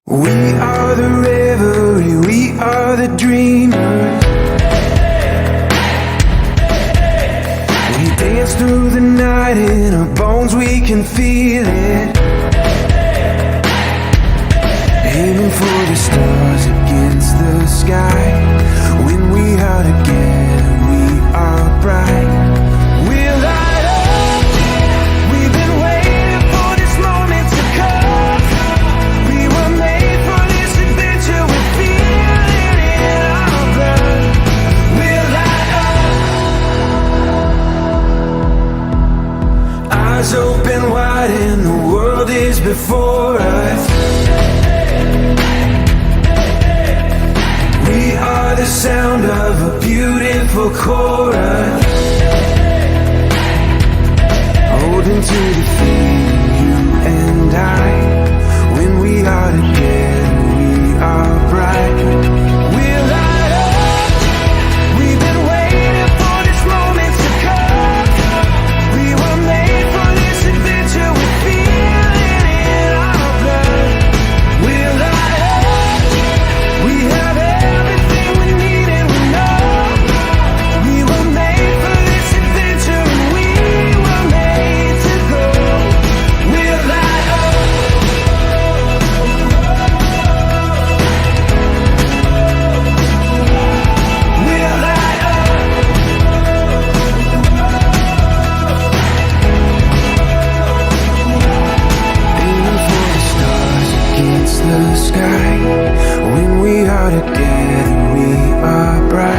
We are the revelry, we are the dreamers. We dance through the night, in our bones we can feel it. Aiming for the stars against the sky. When we are together, we are bright. We'll light up. We've been waiting for this moment to come. We were made for this adventure. We feel it in our blood. We'll light up. Eyes open wide and the world is before us. We are the sound of a beautiful chorus, holding to the feeling, you and I. When we are together, we are bright. We'll light up. We've been waiting for this moment to come. We were made for this adventure. We feel it in our blood. We'll light up. We have everything we need and we know we were made for this adventure and we were made to go. We'll light up. We'll light up. Aiming for the stars against the sky. When we are together, we are bright.